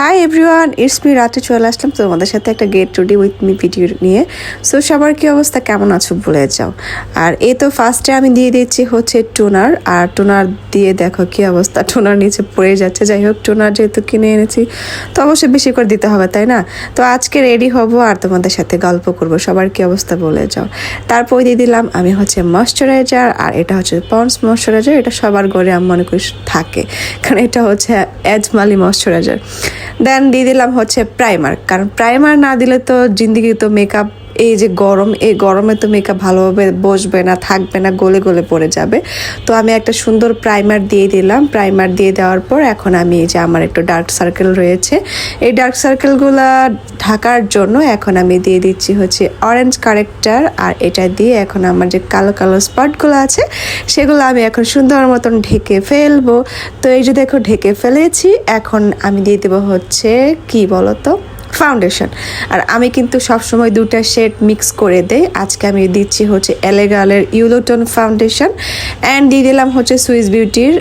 Hi everyone, it's me রাতে চলে আসলাম তোমাদের সাথে একটা get today with me video নিয়ে। সো সবার কি অবস্থা, কেমন আছো বলে যাও। আর এই তো ফার্স্টে আমি দিয়ে দিচ্ছি হচ্ছে টোনার, আর টোনার দিয়ে দেখো কি অবস্থা, টোনার নিচে পড়ে যাচ্ছে। যাই হোক, টোনার যেহেতু কিনে এনেছি তো অবশ্যই বেশি করে দিতে হবে, তাই না? তো আজকে রেডি হব আর তোমাদের সাথে গল্প করব, সবার কি অবস্থা বলে যাও। তারপর দিয়ে দিলাম আমি হচ্ছে ময়শ্চারাইজার, আর এটা হচ্ছে পন্ডস ময়শ্চারাইজার। এটা সবার ঘরে আমি মনে করি থাকে, কারণ এটা হচ্ছে এজমালি ময়শ্চারাইজার। দেন দিয়ে দিলাম হচ্ছে প্রাইমার, কারণ প্রাইমার না দিলে তো জিন্দিগি তো মেকআপ, এই যে গরম, এই গরমে তো মেকআপ ভালোভাবে বসবে না, থাকবে না, গলে গলে পড়ে যাবে। তো আমি একটা সুন্দর প্রাইমার দিয়ে দিলাম। প্রাইমার দিয়ে দেওয়ার পর এখন আমি এই যে আমার একটু ডার্ক সার্কেল রয়েছে, এই ডার্ক সার্কেলগুলো ঢাকার জন্য এখন আমি দিয়ে দিচ্ছি হচ্ছে অরেঞ্জ কারেক্টার। আর এটা দিয়ে এখন আমার যে কালো কালো স্পটগুলো আছে সেগুলো আমি এখন সুন্দর মতন ঢেকে ফেলবো। তো এই যে দেখো ঢেকে ফেলেছি। এখন আমি দিয়ে দেবো হচ্ছে কি বলতো, ফাউন্ডেশন। আর আমি কিন্তু সবসময় দুটা শেড মিক্স করে দেই। আজকে আমি দিচ্ছি হচ্ছে এলেগালের ইউলোটোন ফাউন্ডেশন, অ্যান্ড দিয়ে দিলাম হচ্ছে সুইস বিউটির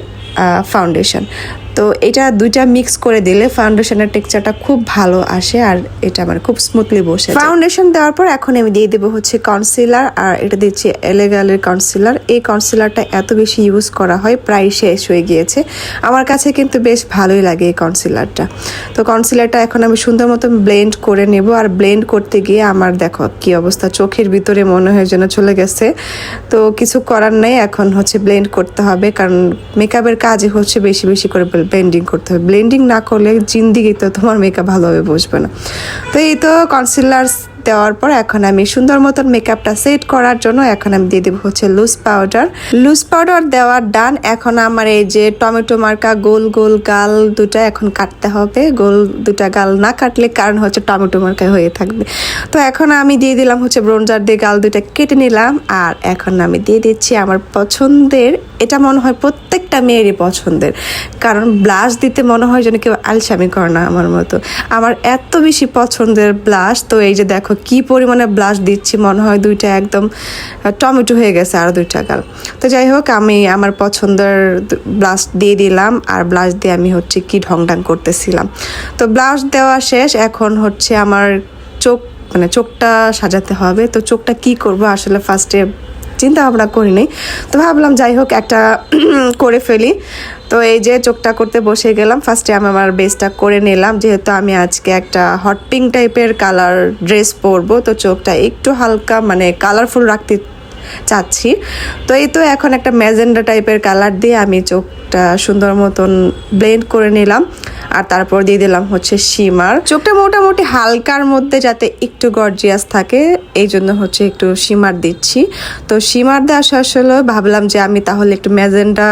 ফাউন্ডেশন। তো এটা দুইটা মিক্স করে দিলে ফাউন্ডেশনের টেক্সচারটা খুব ভালো আসে, আর এটা আমার খুব স্মুথলি বসে। ফাউন্ডেশন দেওয়ার পর এখন আমি দিয়ে দেবো হচ্ছে কনসিলার, আর এটা দিচ্ছি এলেগালের কনসিলার। এই কনসিলারটা এত বেশি ইউজ করা হয়, প্রায় শেষ হয়ে গিয়েছে। আমার কাছে কিন্তু বেশ ভালোই লাগে এই কনসিলারটা। তো কনসিলারটা এখন আমি সুন্দর মতন ব্লেন্ড করে নেব। আর ব্লেন্ড করতে গিয়ে আমার দেখো কি অবস্থা, চোখের ভিতরে মনে হয় যেন চলে গেছে। তো কিছু করার নেই, এখন হচ্ছে ব্লেন্ড করতে হবে, কারণ মেকআপের কাজে হচ্ছে বেশি বেশি করে ব্লেন্ডিং করতে হবে। ব্লেন্ডিং না করলে জিন্দিগি তো তোমার মেকআপ ভালোভাবে বসবে না। তো এই তো কনসিলার দেওয়ার পর এখন আমি সুন্দর মতন মেকআপটা সেট করার জন্য এখন আমি দিয়ে দেবো হচ্ছে লুজ পাউডার। লুজ পাউডার দেওয়ার ডান। এখন আমার এই যে টমেটো মার্কা গোল গোল গাল দুটা এখন কাটতে হবে। গোল দুটা গাল না কাটলে কারণ হচ্ছে টমেটো মার্কা হয়ে থাকবে। তো এখন আমি দিয়ে দিলাম হচ্ছে ব্রোঞ্জার দিয়ে গাল দুটা কেটে নিলাম। আর এখন আমি দিয়ে দিচ্ছি আমার পছন্দের, এটা মনে হয় প্রত্যেকটা মেয়েরই পছন্দের, কারণ ব্লাশ দিতে মনে হয় যেন কেউ আলসামি করে না আমার মতো। আমার এত বেশি পছন্দের ব্লাশ। তো এই যে দেখো কি পরিমাণে ব্লাশ দিচ্ছি, মনে হয় দুইটা একদম টমেটো হয়ে গেছে আর দুইটা গাল। তো যাই হোক, আমি আমার পছন্দের ব্লাশ দিয়ে দিলাম, আর ব্লাশ দিয়ে আমি হচ্ছে কি ঢং করতেছিলাম। তো ব্লাশ দেওয়া শেষ। এখন হচ্ছে আমার চোখটা সাজাতে হবে। তো চোখটা কি করব আসলে ফার্স্টে চিন্তা ভাবনা করিনি, তো ভাবলাম যাই হোক একটা করে ফেলি। তো এই যে চোখটা করতে বসে গেলাম। ফার্স্টে আমি আমার বেসটা করে নিলাম, যেহেতু আমি আজকে একটা হট পিঙ্ক টাইপের কালার ড্রেস পরবো, তো চোখটা একটু হালকা কালারফুল রাখতে চাচ্ছি। তো এই তো এখন একটা ম্যাজেন্ডা টাইপের কালার দিয়ে আমি চোখটা সুন্দর মতন ব্লেন্ড করে নিলাম। আর তারপর দিয়ে দিলাম হচ্ছে শিমার। চোখটা মোটামুটি হালকার মধ্যে যাতে একটু গর্জিয়াস থাকে, এই জন্য হচ্ছে একটু শিমার দিচ্ছি। তো শিমার দেওয়া শেষ হলো, ভাবলাম যে আমি তাহলে একটু ম্যাজেন্ডা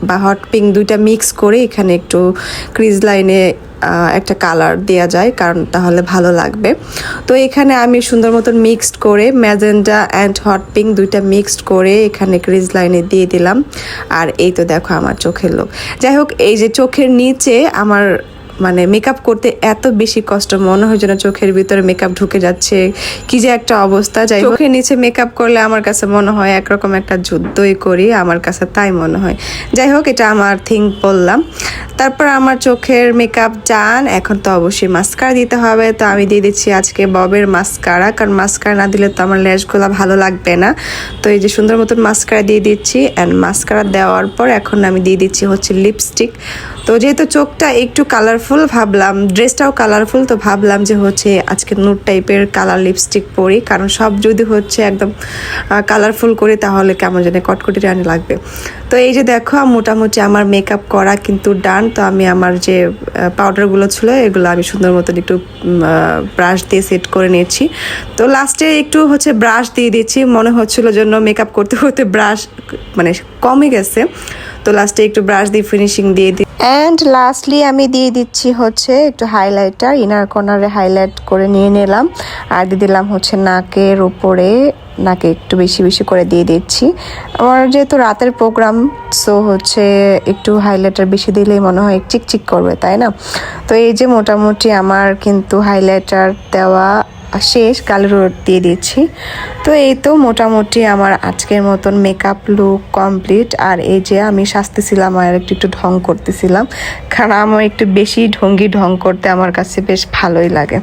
বা হট পিঙ্ক দুইটা মিক্স করে এখানে একটু ক্রিজ লাইনে একটা কালার দেওয়া যায়, কারণ তাহলে ভালো লাগবে। তো এখানে আমি সুন্দর মতন মিক্সড করে ম্যাজেন্ডা অ্যান্ড হট পিঙ্ক দুইটা মিক্সড করে এখানে ক্রিজ লাইনে দিয়ে দিলাম। আর এই তো দেখো আমার চোখের লোক। যাই হোক, এই যে চোখের নিচে আমার মেকআপ করতে এত বেশি কষ্ট, মনে হয় যেন চোখের ভিতরে মেকআপ ঢুকে যাচ্ছে, কি যে একটা অবস্থা। যাই হোক, চোখের নিচে মেকআপ করলে আমার কাছে মনে হয় একরকম একটা যুদ্ধই করি, আমার কাছে তাই মনে হয়। যাই হোক, এটা আমার থিঙ্ক বললাম। তারপর আমার চোখের মেকআপ ডান। এখন তো অবশ্যই মাস্কারা দিতে হবে। তো আমি দিয়ে দিচ্ছি আজকে ববের মাস্কারা, কারণ মাস্কারা না দিলে তো আমার ল্যাশগুলো ভালো লাগবে না। তো এই যে সুন্দর মতন মাস্কারা দিয়ে দিচ্ছি। অ্যান্ড মাস্কারা দেওয়ার পর এখন আমি দিয়ে দিচ্ছি হচ্ছে লিপস্টিক। তো যেহেতু চোখটা একটু কালারফুল, ভাবলাম ড্রেসটাও কালারফুল, তো ভাবলাম যে হচ্ছে আজকে নুড টাইপের কালার লিপস্টিক পরি, কারণ সব যদি হচ্ছে একদম কালারফুল করি তাহলে কেমন জানি কটকটি রানি লাগবে। তো এই যে দেখো মোটামুটি আমার মেকআপ করা কিন্তু ডান। তো আমি আমার যে পাউডারগুলো ছিল এগুলো আমি সুন্দর মতন একটু ব্রাশ দিয়ে সেট করে নিয়েছি। তো লাস্টে একটু হচ্ছে ব্রাশ দিয়ে দিচ্ছি, মনে হচ্ছিল জন্য মেকআপ করতে করতে ব্রাশ কমে গেছে। তো লাস্টে একটু ব্রাশ দিয়ে ফিনিশিং দিয়ে দিই। অ্যান্ড লাস্টলি আমি দিয়ে দিচ্ছি হচ্ছে একটু হাইলাইটার, ইনার কর্নারে হাইলাইট করে নিয়ে নিলাম। আর দিয়ে দিলাম হচ্ছে নাকের উপরে, নাকে একটু বেশি বেশি করে দিয়ে দিচ্ছি। আমার যেহেতু রাতের প্রোগ্রাম, সো হচ্ছে একটু হাইলাইটার বেশি দিলেই মনে হয় চিকচিক করবে, তাই না? তো এই যে মোটামুটি আমার কিন্তু হাইলাইটার দেওয়া শেষ, গালের রোদ দিয়ে দিচ্ছি। তো এই তো মোটামুটি আমার আজকের মতন মেকআপ লুক কমপ্লিট। আর এই যে আমি সাজতেছিলাম আর একটু ঢং করতেছিলাম, কারণ আমার একটু বেশি ঢং করতে আমার কাছে বেশ ভালোই লাগে।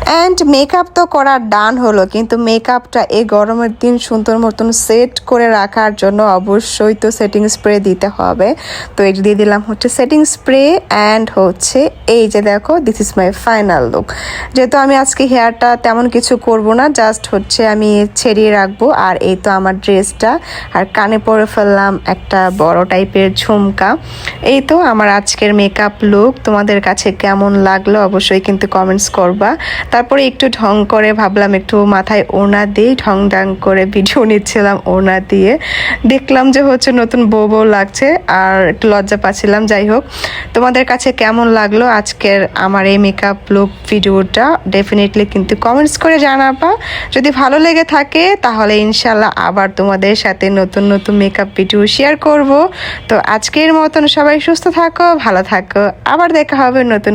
অ্যান্ড মেকআপ তো করা ডান হলো, কিন্তু মেকআপটা এই গরমের দিন সুন্দর মতন সেট করে রাখার জন্য অবশ্যই তো সেটিং স্প্রে দিতে হবে। তো এটা দিয়ে দিলাম হচ্ছে সেটিং স্প্রে। অ্যান্ড হচ্ছে এই যে দেখো, this is my final look. যেহেতু আমি আজকে হেয়ারটা তেমন কিছু করব না, জাস্ট হচ্ছে আমি ছেড়িয়ে রাখবো। আর এই তো আমার ড্রেসটা, আর কানে পরে ফেললাম একটা বড় টাইপের ঝুমকা। এই তো আমার আজকের মেকআপ লুক। তোমাদের কাছে কেমন লাগলো অবশ্যই কিন্তু কমেন্টস করবা। তারপরে একটু ঢং করে ভাবলাম একটু মাথায় ওড়না দিয়ে ঢং করে ভিডিও নিচ্ছিলাম ওড়না দিয়ে। দেখলাম যে হচ্ছে নতুন বউ লাগছে, আর একটু লজ্জা পাচ্ছিলাম। যাই হোক, তোমাদের কাছে কেমন লাগলো আজকের আমার এই মেকআপ লুক ভিডিওটা ডেফিনেটলি কিন্তু কমেন্টস করে জানাবা। যদি ভালো লেগে থাকে তাহলে ইনশাল্লাহ আবার তোমাদের সাথে নতুন মেকআপ ভিডিও শেয়ার করব। তো আজকের মতন সবাই সুস্থ থাকো, ভালো থাকো, আবার দেখা হবে নতুন